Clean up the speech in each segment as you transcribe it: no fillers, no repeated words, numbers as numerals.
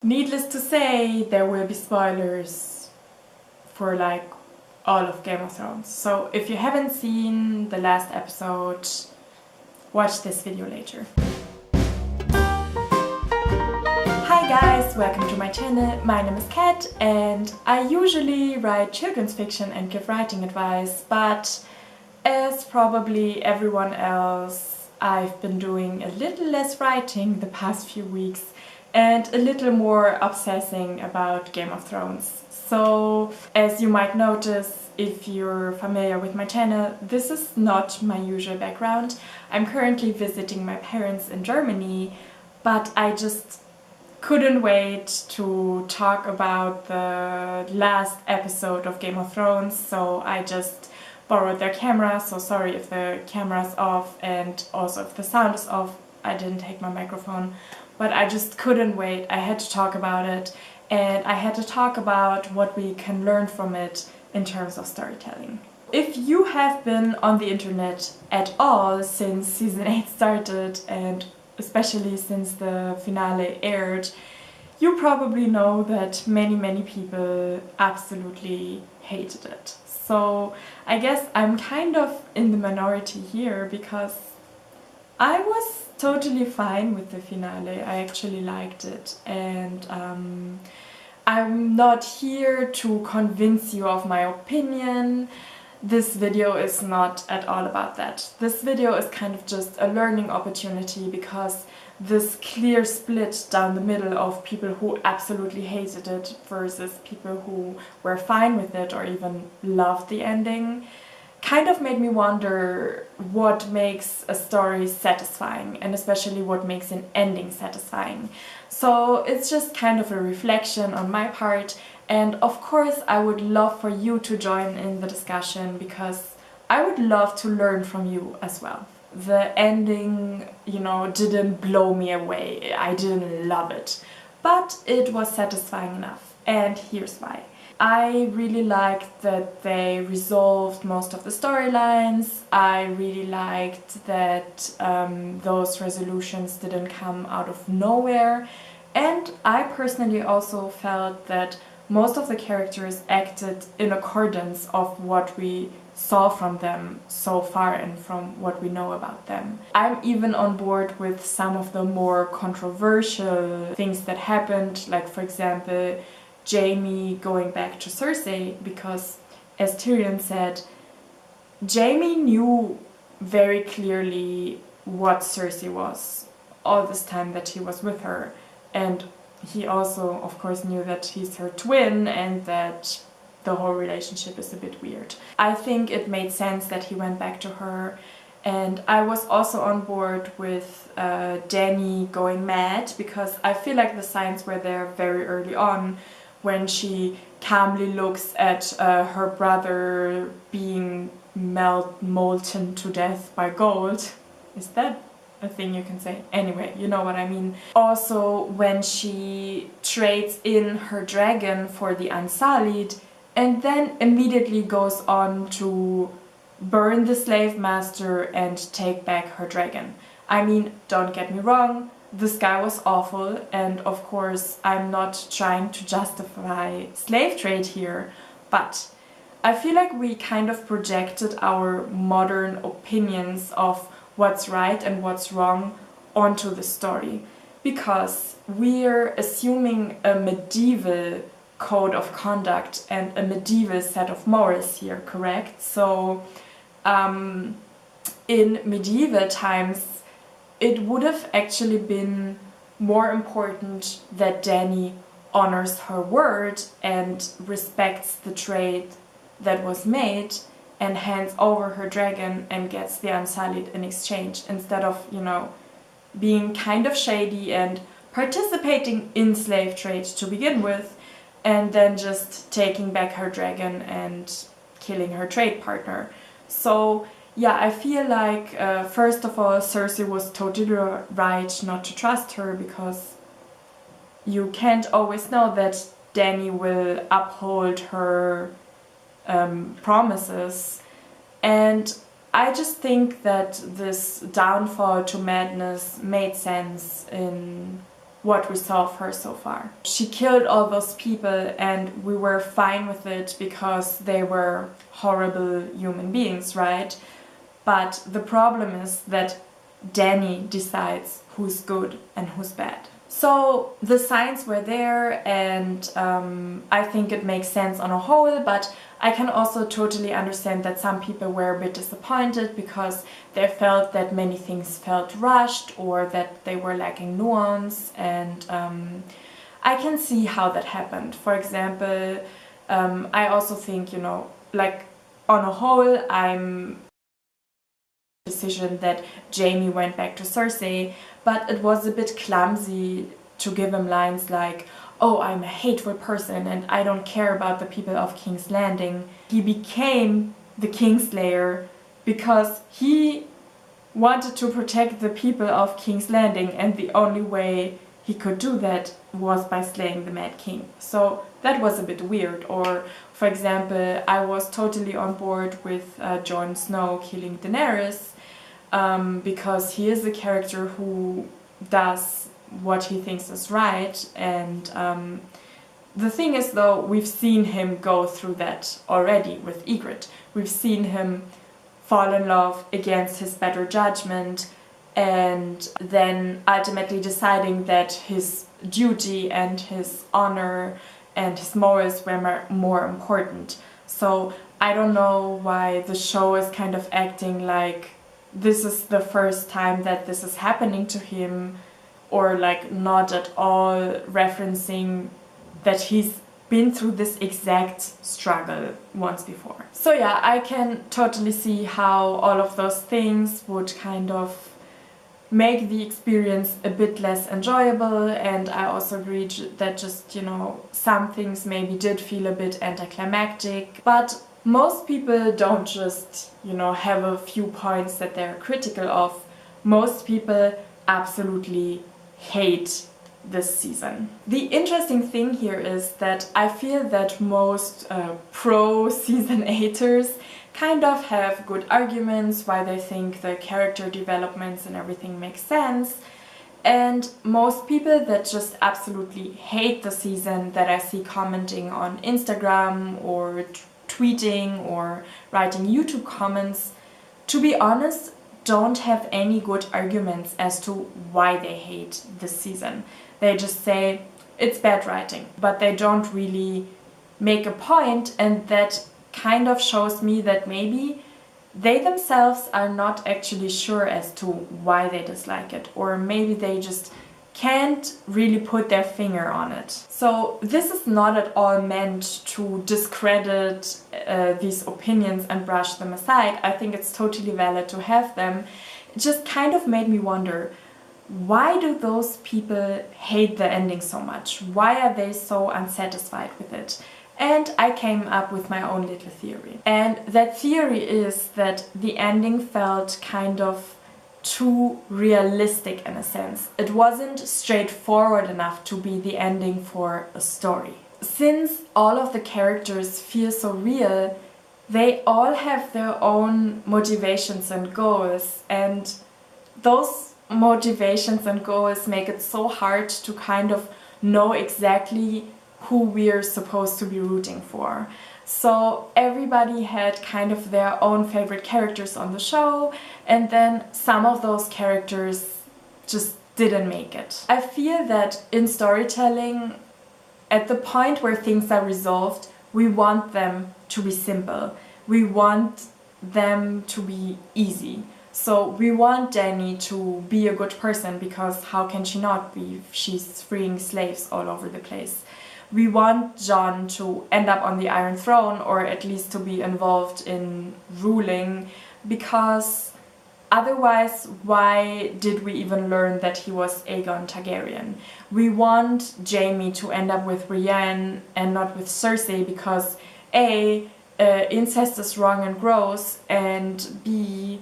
Needless to say, there will be spoilers for like all of Game of Thrones. So if you haven't seen the last episode, watch this video later. Hi guys, welcome to my channel. My name is Kat and I usually write children's fiction and give writing advice, but as probably everyone else, I've been doing a little less writing the past few weeks and a little more obsessing about Game of Thrones. So, as you might notice if you're familiar with my channel, this is not my usual background. I'm currently visiting my parents in Germany, but I just couldn't wait to talk about the last episode of Game of Thrones, so I just borrowed their camera. So sorry if the camera's off and also if the sound is off. I didn't take my microphone, but I just couldn't wait. I had to talk about it, and I had to talk about what we can learn from it in terms of storytelling. If you have been on the internet at all since season 8 started, and especially since the finale aired, you probably know that many people absolutely hated it. So I guess I'm kind of in the minority here because I was totally fine with the finale. I actually liked it, and I'm not here to convince you of my opinion. This video is not at all about that. This video is kind of just a learning opportunity because this clear split down the middle of people who absolutely hated it versus people who were fine with it or even loved the ending kind of made me wonder what makes a story satisfying, and especially what makes an ending satisfying. So it's just kind of a reflection on my part, and of course I would love for you to join in the discussion because I would love to learn from you as well. The ending, didn't blow me away. I didn't love it, but it was satisfying enough, and here's why. I really liked that they resolved most of the storylines. I really liked that those resolutions didn't come out of nowhere. And I personally also felt that most of the characters acted in accordance of what we saw from them so far and from what we know about them. I'm even on board with some of the more controversial things that happened, like for example, Jaime going back to Cersei, because as Tyrion said, Jaime knew very clearly what Cersei was all this time that he was with her, and he also of course knew that he's her twin and that the whole relationship is a bit weird. I think it made sense that he went back to her, and I was also on board with Dany going mad because I feel like the signs were there very early on when she calmly looks at her brother being molten to death by gold. Is that a thing you can say? Anyway, you know what I mean. Also when she trades in her dragon for the Unsullied and then immediately goes on to burn the slave master and take back her dragon. I mean, don't get me wrong, this guy was awful, and of course I'm not trying to justify slave trade here, but I feel like we kind of projected our modern opinions of what's right and what's wrong onto the story, because we're assuming a medieval code of conduct and a medieval set of morals here, correct? So in medieval times it would have actually been more important that Dany honors her word and respects the trade that was made and hands over her dragon and gets the Unsullied in exchange, instead of, being kind of shady and participating in slave trade to begin with and then just taking back her dragon and killing her trade partner. So yeah, I feel like, first of all, Cersei was totally right not to trust her because you can't always know that Dany will uphold her promises. And I just think that this downfall to madness made sense in what we saw of her so far. She killed all those people and we were fine with it because they were horrible human beings, right? But the problem is that Danny decides who's good and who's bad. So the signs were there, and I think it makes sense on a whole, but I can also totally understand that some people were a bit disappointed because they felt that many things felt rushed or that they were lacking nuance, and I can see how that happened. For example, I also think, you know, like on a whole, I'm decision that Jaime went back to Cersei, but it was a bit clumsy to give him lines like, "Oh, I'm a hateful person and I don't care about the people of King's Landing." He became the Kingslayer because he wanted to protect the people of King's Landing, and the only way he could do that was by slaying the Mad King. So that was a bit weird. Or, for example, I was totally on board with Jon Snow killing Daenerys, because he is a character who does what he thinks is right, and the thing is, though, we've seen him go through that already with Ygritte. We've seen him fall in love against his better judgment and then ultimately deciding that his duty and his honor and his morals were more important. So I don't know why the show is kind of acting like this is the first time that this is happening to him, or like not at all referencing that he's been through this exact struggle once before. So yeah, I can totally see how all of those things would kind of make the experience a bit less enjoyable, and I also agree that just, you know, some things maybe did feel a bit anticlimactic, but most people don't just, you know, have a few points that they're critical of. Most people absolutely hate this season. The interesting thing here is that I feel that most pro-season 8ers kind of have good arguments why they think the character developments and everything makes sense, and most people that just absolutely hate the season that I see commenting on Instagram or tweeting or writing YouTube comments, to be honest, don't have any good arguments as to why they hate this season. They just say it's bad writing, but they don't really make a point, and that kind of shows me that maybe they themselves are not actually sure as to why they dislike it, or maybe they just can't really put their finger on it. So this is not at all meant to discredit these opinions and brush them aside. I think it's totally valid to have them. It just kind of made me wonder, why do those people hate the ending so much? Why are they so unsatisfied with it? And I came up with my own little theory. And that theory is that the ending felt kind of too realistic in a sense. It wasn't straightforward enough to be the ending for a story. Since all of the characters feel so real, they all have their own motivations and goals, and those motivations and goals make it so hard to kind of know exactly who we're supposed to be rooting for. So everybody had kind of their own favorite characters on the show, and then some of those characters just didn't make it. I feel that in storytelling, at the point where things are resolved, we want them to be simple. We want them to be easy. So we want Dany to be a good person, because how can she not be if she's freeing slaves all over the place? We want Jon to end up on the Iron Throne, or at least to be involved in ruling, because otherwise why did we even learn that he was Aegon Targaryen? We want Jaime to end up with Brienne and not with Cersei, because A, incest is wrong and gross, and B,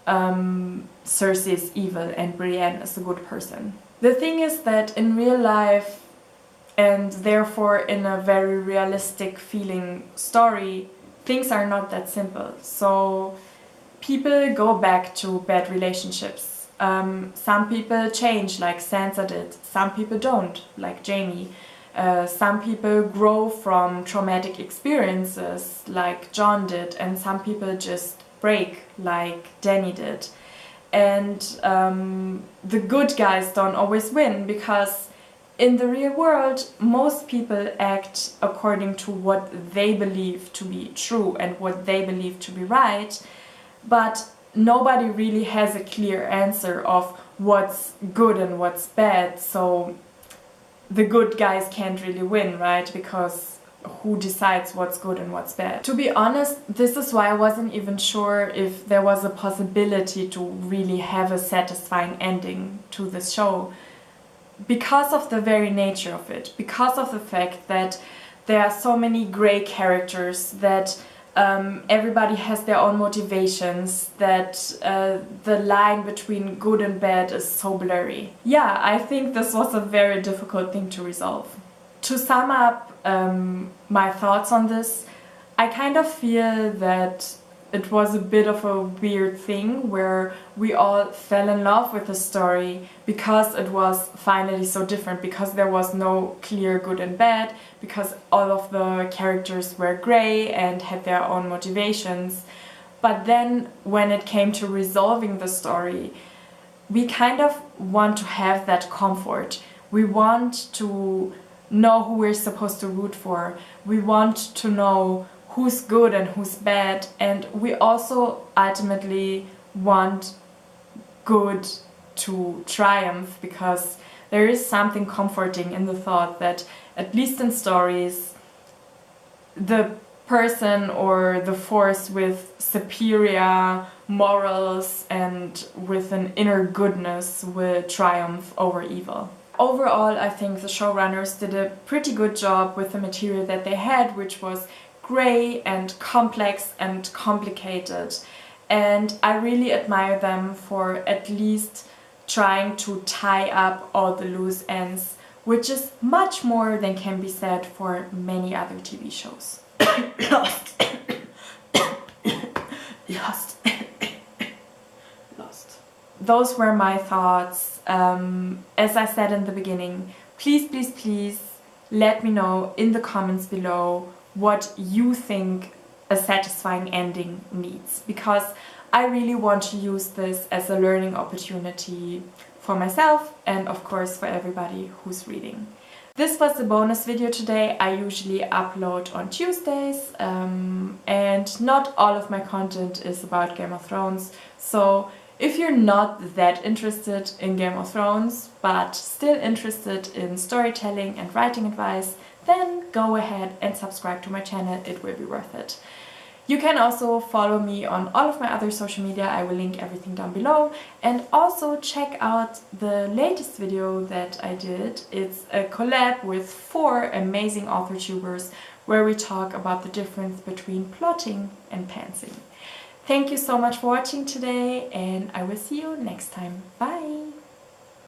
Cersei is evil and Brienne is a good person. The thing is that in real life, and therefore in a very realistic feeling story, things are not that simple. So people go back to bad relationships Some people change, like Sansa did. Some people don't, like Jaime. Some people grow from traumatic experiences, like Jon did, and some people just break, like Dany did. And the good guys don't always win, because in the real world, most people act according to what they believe to be true and what they believe to be right, but nobody really has a clear answer of what's good and what's bad, so the good guys can't really win, right? Because who decides what's good and what's bad? To be honest, this is why I wasn't even sure if there was a possibility to really have a satisfying ending to this show. Because of the very nature of it, because of the fact that there are so many grey characters, that everybody has their own motivations, that the line between good and bad is so blurry. Yeah, I think this was a very difficult thing to resolve. To sum up my thoughts on this, I kind of feel that it was a bit of a weird thing where we all fell in love with the story because it was finally so different, because there was no clear good and bad, because all of the characters were grey and had their own motivations. But then when it came to resolving the story, we kind of want to have that comfort. We want to know who we're supposed to root for. We want to know who's good and who's bad, and we also ultimately want good to triumph, because there is something comforting in the thought that, at least in stories, the person or the force with superior morals and with an inner goodness will triumph over evil. Overall, I think the showrunners did a pretty good job with the material that they had, which was grey and complex and complicated, and I really admire them for at least trying to tie up all the loose ends, which is much more than can be said for many other TV shows. Lost. Those were my thoughts. As I said in the beginning, please let me know in the comments below what you think a satisfying ending needs, because I really want to use this as a learning opportunity for myself and of course for everybody who's reading. This was the bonus video today. I usually upload on Tuesdays, and not all of my content is about Game of Thrones, so if you're not that interested in Game of Thrones but still interested in storytelling and writing advice, then go ahead and subscribe to my channel, it will be worth it. You can also follow me on all of my other social media, I will link everything down below, and also check out the latest video that I did. It's a collab with 4 amazing author tubers where we talk about the difference between plotting and pantsing. Thank you so much for watching today, and I will see you next time. Bye!